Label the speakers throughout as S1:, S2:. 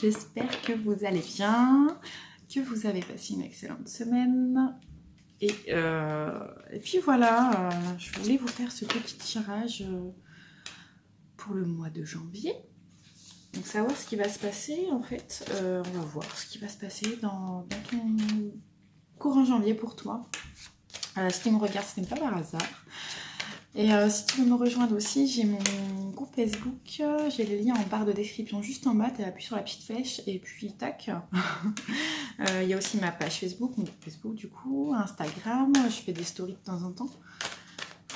S1: j'espère que vous allez bien, que vous avez passé une excellente semaine. Et puis voilà, je voulais vous faire ce petit tirage pour le mois de janvier. Donc savoir ce qui va se passer en fait, on va voir ce qui va se passer dans ton courant janvier pour toi. Si tu me regardes, ce n'est pas par hasard. Et si tu veux me rejoindre aussi, j'ai mon groupe Facebook, j'ai les liens en barre de description juste en bas, tu appuies sur la petite flèche et puis tac. Il y a aussi ma page Facebook, mon groupe Facebook du coup, Instagram, je fais des stories de temps en temps.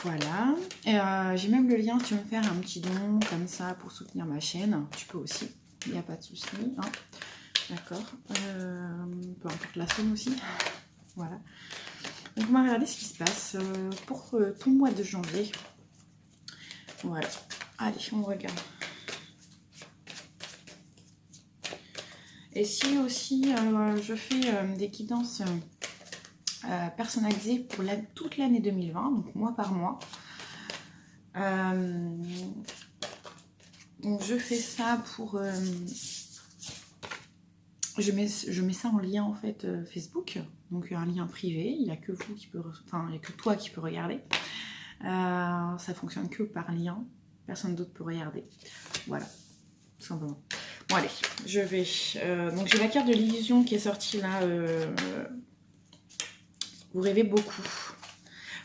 S1: Voilà, et j'ai même le lien si tu veux me faire un petit don comme ça pour soutenir ma chaîne, tu peux aussi, il n'y a pas de souci, hein. D'accord, peu importe la somme aussi, voilà. Donc on va regarder ce qui se passe pour ton mois de janvier. Voilà, allez, on regarde. Et si aussi je fais des guidances personnalisées pour toute l'année 2020, donc mois par mois. Donc je fais ça pour... je mets ça en lien en fait Facebook, donc un lien privé, il n'y a que vous qui peut, enfin il n'y a que toi qui peux regarder. Ça fonctionne que par lien, personne d'autre peut regarder. Voilà, tout simplement. Bon allez, je vais. Donc j'ai la carte de l'illusion qui est sortie là. Vous rêvez beaucoup.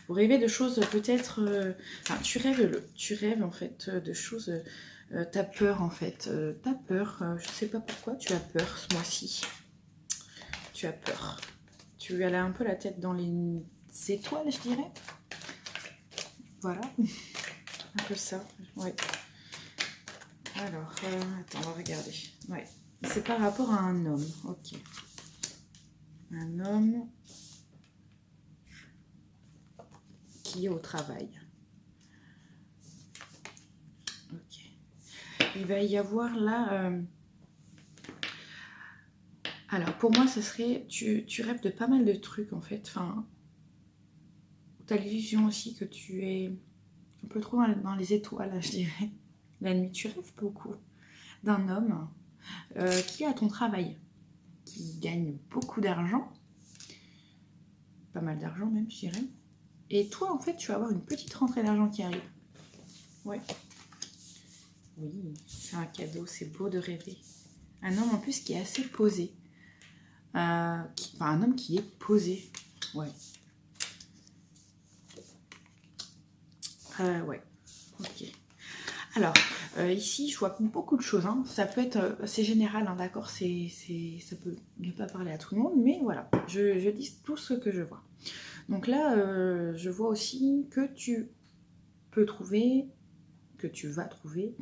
S1: Vous rêvez de choses peut-être. Enfin, tu rêves en fait de choses. T'as peur en fait. T'as peur. Je sais pas pourquoi tu as peur ce mois-ci. Tu as peur. Tu as un peu la tête dans les étoiles, je dirais. Voilà. Un peu ça. Ouais. Alors, attends, on va regarder. Ouais. C'est par rapport à un homme. Ok. Un homme qui est au travail. Ok. Il va y avoir là... Alors, pour moi, ce serait... Tu rêves de pas mal de trucs, en fait. Enfin, tu as l'illusion aussi que tu es un peu trop dans les étoiles, je dirais. La nuit, tu rêves beaucoup d'un homme qui est à ton travail, qui gagne beaucoup d'argent, pas mal d'argent même, je dirais. Et toi, en fait, tu vas avoir une petite rentrée d'argent qui arrive. Ouais. Oui, c'est un cadeau, c'est beau de rêver. Un homme en plus qui est assez posé. Enfin, un homme qui est posé. Ouais. Ouais. Ok. Alors, ici, je vois beaucoup de choses. Hein. Ça peut être... c'est général, hein, d'accord, ça peut ne pas parler à tout le monde, mais voilà. Je dis tout ce que je vois. Donc là, je vois aussi que tu peux trouver, que tu vas trouver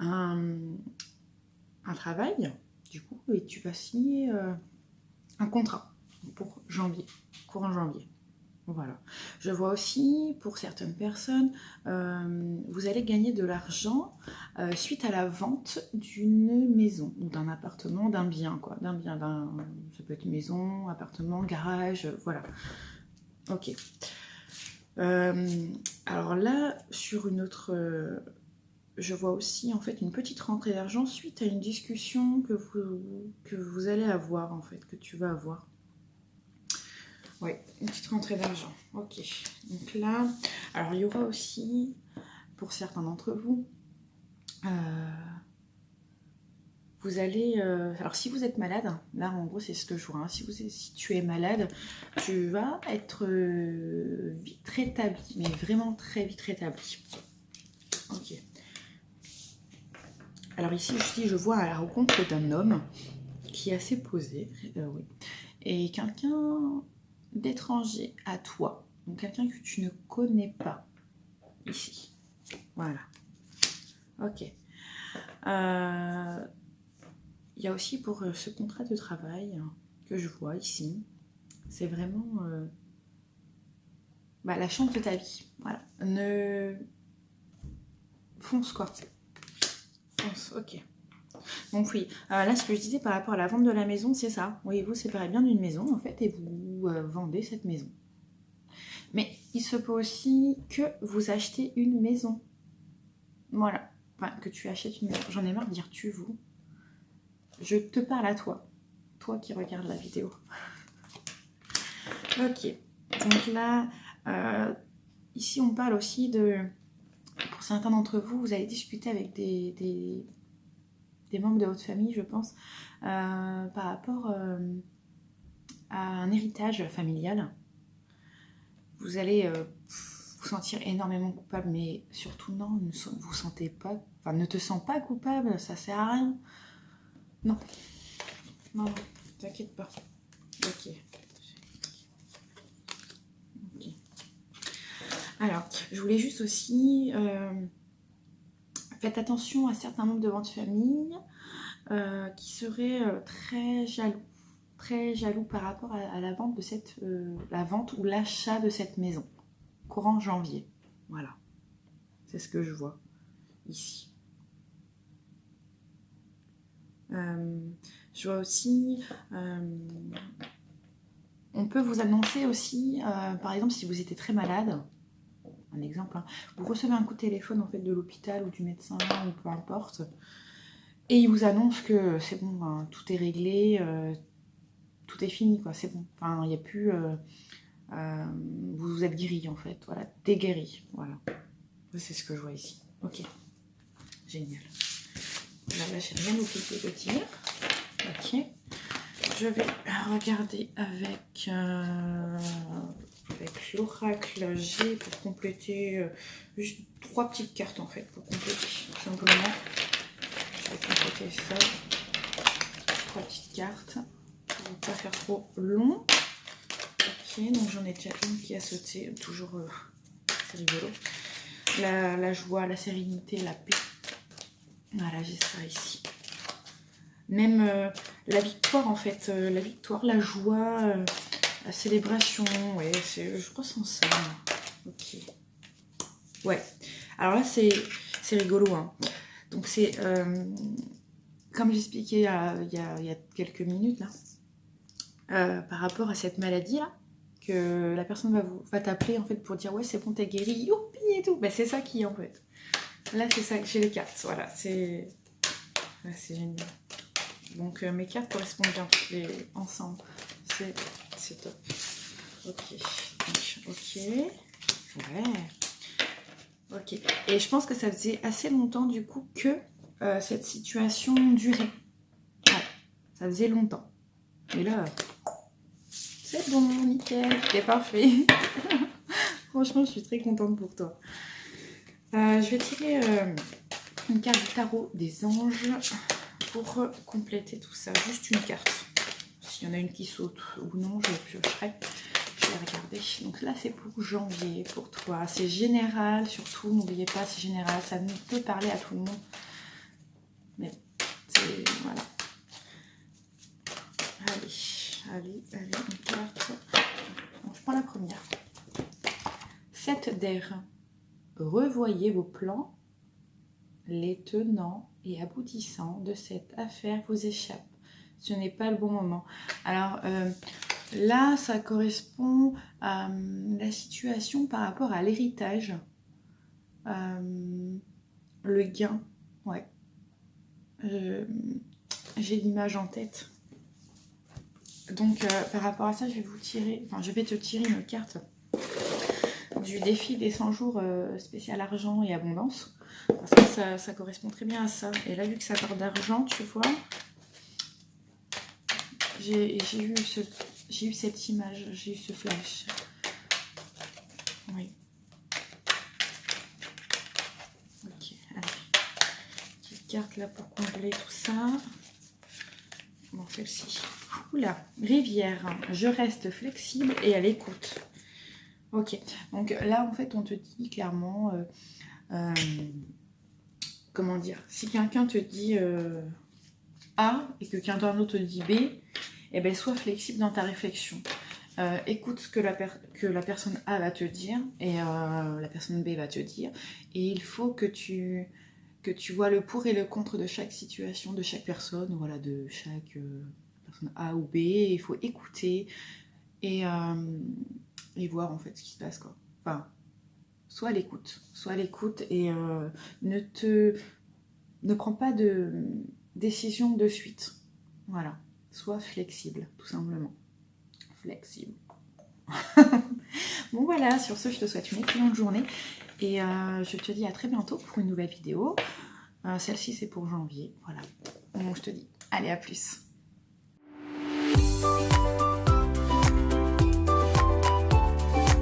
S1: un travail, du coup, et tu vas signer un contrat pour janvier, courant janvier. Voilà. Je vois aussi, pour certaines personnes, vous allez gagner de l'argent suite à la vente d'une maison, ou d'un appartement, d'un bien, quoi. D'un bien, ça peut être maison, appartement, garage, voilà. Ok. Alors là, sur une autre... je vois aussi en fait une petite rentrée d'argent suite à une discussion que vous allez avoir en fait, que tu vas avoir. Oui, une petite rentrée d'argent. Ok. Donc là, alors il y aura aussi, pour certains d'entre vous, vous allez... alors si vous êtes malade, là en gros c'est ce que je vois, hein, si tu es malade, tu vas être vite rétabli, mais vraiment très vite rétabli. Ok. Alors ici, je vois à la rencontre d'un homme qui est assez posé, oui, et quelqu'un d'étranger à toi, donc quelqu'un que tu ne connais pas ici. Voilà. Ok. Il y a aussi pour ce contrat de travail que je vois ici, c'est vraiment la chance de ta vie. Voilà. Fonce quoi. Fonce, ok. Donc oui, là ce que je disais par rapport à la vente de la maison, c'est ça. Oui, vous séparez bien d'une maison en fait et vous vendez cette maison. Mais il se peut aussi que vous achetez une maison. Voilà. Enfin, que tu achètes une maison. J'en ai marre de dire tu, vous. Je te parle à toi. Toi qui regardes la vidéo. Ok. Donc là, ici on parle aussi de... Pour certains d'entre vous, vous allez discuter avec des membres de votre famille, je pense, par rapport à un héritage familial. Vous allez vous sentir énormément coupable, mais surtout non, ne vous sentez pas, enfin ne te sens pas coupable, ça sert à rien. Non, non, non, t'inquiète pas. Ok. Ok. Alors, je voulais juste aussi, faites attention à certains membres de votre famille qui seraient très jaloux par rapport à la vente de la vente ou l'achat de cette maison, courant janvier. Voilà, c'est ce que je vois ici. Je vois aussi, on peut vous annoncer aussi, par exemple, si vous étiez très malade, un exemple, hein, vous recevez un coup de téléphone en fait de l'hôpital ou du médecin ou peu importe, et il vous annonce que c'est bon, ben, tout est réglé, tout est fini, quoi, c'est bon. Enfin, il n'y a plus, vous êtes guéri en fait, voilà, déguéri, voilà. C'est ce que je vois ici. Ok, génial. Là, j'ai rien oublié de dire. Ok. Je vais regarder avec l'oracle G pour compléter juste 3 petites cartes en fait, pour compléter tout simplement. Je vais compléter ça. 3 petites cartes pour ne pas faire trop long. Ok, donc j'en ai déjà une qui a sauté, toujours c'est rigolo. La joie, la sérénité, la paix. Voilà, j'ai ça ici. Même la victoire en fait, la victoire, la joie, la célébration, ouais, je ressens ça. Ok. Ouais. Alors là, c'est rigolo. Hein. Donc c'est, comme j'expliquais il y a quelques minutes, là, par rapport à cette maladie-là, que la personne va t'appeler en fait pour dire ouais, c'est bon, t'es guéri, youpi et tout. Ben, c'est ça qui est en fait. Là, c'est ça que j'ai les cartes. Voilà, c'est génial. Donc mes cartes correspondent bien toutes les ensemble. C'est top. Ok. Donc, ok. Ouais. Ok. Et je pense que ça faisait assez longtemps du coup que cette situation durait. Ouais. Ça faisait longtemps. Et là, c'est bon, nickel, c'est parfait. Franchement, je suis très contente pour toi. Je vais tirer une carte du tarot des anges pour compléter tout ça. Juste une carte. S'il y en a une qui saute ou non, je piocherai. Je vais regarder. Donc là, c'est pour janvier, pour toi. C'est général, surtout. N'oubliez pas, c'est général. Ça ne peut parler à tout le monde. Mais c'est... Voilà. Allez, une carte. Bon, je prends la première. 7 d'air. Revoyez vos plans. Les tenants et aboutissants de cette affaire vous échappent. Ce n'est pas le bon moment. Alors, là, ça correspond à la situation par rapport à l'héritage. Le gain, ouais. J'ai l'image en tête. Donc, par rapport à ça, je vais te tirer une carte du défi des 100 jours spécial argent et abondance. Parce que ça correspond très bien à ça. Et là, vu que ça parle d'argent, tu vois, j'ai eu cette image, j'ai eu ce flash. Oui. Ok, allez. Petite carte là pour combler tout ça. Bon, celle-ci. Oula, rivière. Je reste flexible et à l'écoute. Ok, donc là, en fait, on te dit clairement... comment dire, si quelqu'un te dit A et que quelqu'un d'autre te dit B, eh ben, sois flexible dans ta réflexion. Écoute ce que la personne A va te dire et la personne B va te dire. Et il faut que tu vois le pour et le contre de chaque situation, de chaque personne, voilà, de chaque personne A ou B. Il faut écouter et voir en fait ce qui se passe, quoi. Enfin, sois à l'écoute et ne prends pas de décision de suite. Voilà, sois flexible, tout simplement. Flexible. Bon voilà, sur ce, je te souhaite une excellente journée et je te dis à très bientôt pour une nouvelle vidéo. Celle-ci, c'est pour janvier. Voilà. Donc, je te dis, allez, à plus.